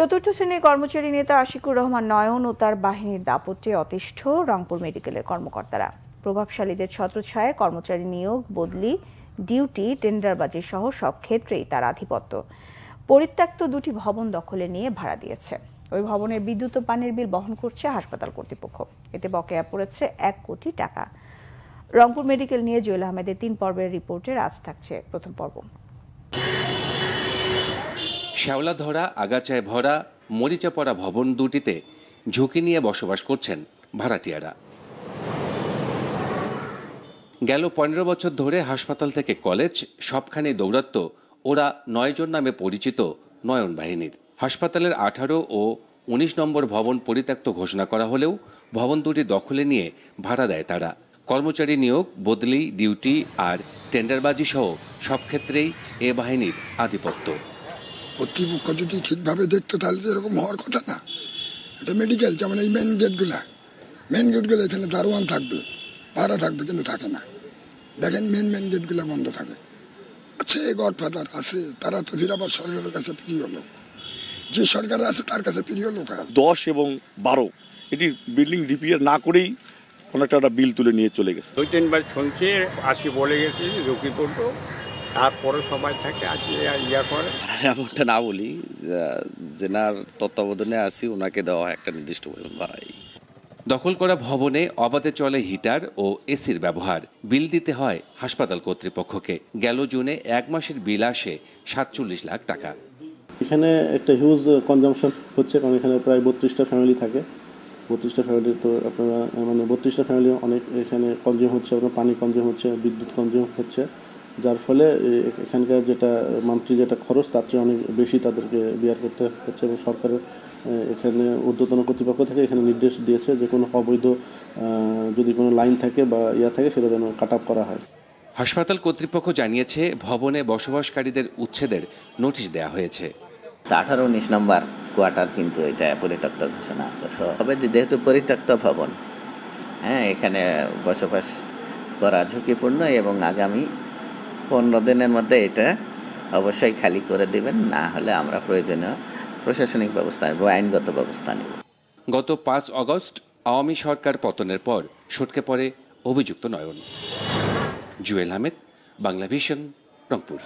চতুর্থ শ্রেণীর কর্মচারী নেতা আশিকুর রহমান নয়ন ও তার বাহিনীর দাপটে অতিষ্ঠ রংপুর মেডিকেলের কর্মকর্তারা। প্রভাবশালীদের ছত্রছায়ায় কর্মচারী নিয়োগ, বদলি, ডিউটি, টেন্ডারবাজি সহ সব ক্ষেত্রেই তার আধিপত্য। পরিত্যক্ত দুটি ভবন দখলে নিয়ে ভাড়া দিয়েছে। ওই ভবনের বিদ্যুৎ ও পানির বিল বহন করছে হাসপাতাল কর্তৃপক্ষ। এতে বকেয়া পড়েছে ১ কোটি টাকা। রংপুর মেডিকেল নিয়ে জুয়েল আহমেদের ৩ পর্বের রিপোর্টের আজ থাকছে প্রথম পর্ব। শ্যাওলা ধরা, আগাছায় ভরা, মরিচা পড়া ভবন দুটিতে ঝুঁকি নিয়ে বসবাস করছেন ভাড়াটিয়ারা। গেল ১৫ বছর ধরে হাসপাতাল থেকে কলেজ সবখানে দৌরাত্ম ওরা ৯ জন নামে পরিচিত নয়ন বাহিনীর। হাসপাতালের ১৮ ও ১৯ নম্বর ভবন পরিত্যক্ত ঘোষণা করা হলেও ভবন দুটি দখলে নিয়ে ভাড়া দেয় তারা। কর্মচারী নিয়োগ, বদলি, ডিউটি আর টেন্ডারবাজি সহ সব ক্ষেত্রেই এ বাহিনীর আধিপত্য। কর্তৃপক্ষ যদি ঠিকভাবে দেখতো তাহলে তো এরকম হওয়ার কথা না। এটা মেডিকেল, যেমন এই মেন গেটগুলো এখানে দারোয়ান থাকবে, পাহারা থাকবে, কিন্তু থাকে না। দেখেন মেন গেটগুলো বন্ধ থাকে। আছে গডফাদার আছে, তারা তো ফিরাবার সরকারের কাছে প্রিয় লোক। যে সরকার আছে তার কাছে প্রিয় লোক। 10 এবং 12 এটি বিল্ডিং রিপেয়ার না করেই কোনো একটা বিল তুলে নিয়ে চলে গেছে। 2-3 বার শুনছি, আসি বলে গেছে যে ঝুঁকি পড়বো, তারপরে সবাই থাকে আসি ইয়া করে। এমনটা না বলি, জেনার তত্ত্বাবধানে আসি, ওনাকে দেওয়া একটা নির্দিষ্ট পরিমাণ ভাড়াই। দখল করা ভবনে অবাধে চলে হিটার ও এসির ব্যবহার। বিল দিতে হয় হাসপাতাল কর্তৃপক্ষকে। গেল জুনে 1 মাসের বিল আসে 47 লাখ টাকা। এখানে একটা হিউজ কনজাম্পশন হচ্ছে, কারণ এখানে প্রায় 32টা ফ্যামিলি থাকে। 32টা ফ্যামিলি তো আপনারা 32টা ফ্যামিলি অনেক এখানে কনজিউম হচ্ছে, আপনার পানি কনজিউম হচ্ছে, বিদ্যুৎ কনজিউম হচ্ছে, যার ফলে এখানকার যেটা মান্থলি যেটা খরচ তার চেয়ে অনেক বেশি তাদেরকে বিয়ার করতে হচ্ছে। এবং সরকারের এখানে ঊর্ধ্বতন কর্তৃপক্ষ থেকে এখানে নির্দেশ দিয়েছে যে কোনো অবৈধ যদি কোনো লাইন থাকে বা থাকে সেটা যেন কাট আপ করা হয়। হাসপাতাল কর্তৃপক্ষ জানিয়েছে ভবনে বসবাসকারীদের উচ্ছেদের নোটিশ দেওয়া হয়েছে। 18-19 নম্বর কোয়ার্টার কিন্তু এটা পরিত্যক্ত ঘোষণা আছে। তো তবে যেহেতু পরিত্যক্ত ভবন, এখানে বসবাস করা ঝুঁকিপূর্ণ এবং আগামী 15 দিনের মধ্যে এটা অবশ্যই খালি করে দিবেন, না হলে আমরা প্রয়োজনীয় প্রশাসনিক ব্যবস্থা নেব, আইনগত ব্যবস্থা নেব। গত 5 আগস্ট আওয়ামী সরকার পতনের পর সটকে পড়ে অভিযুক্ত নয়ন। জুয়েল আহমেদ, বাংলা ভিশন, রংপুর।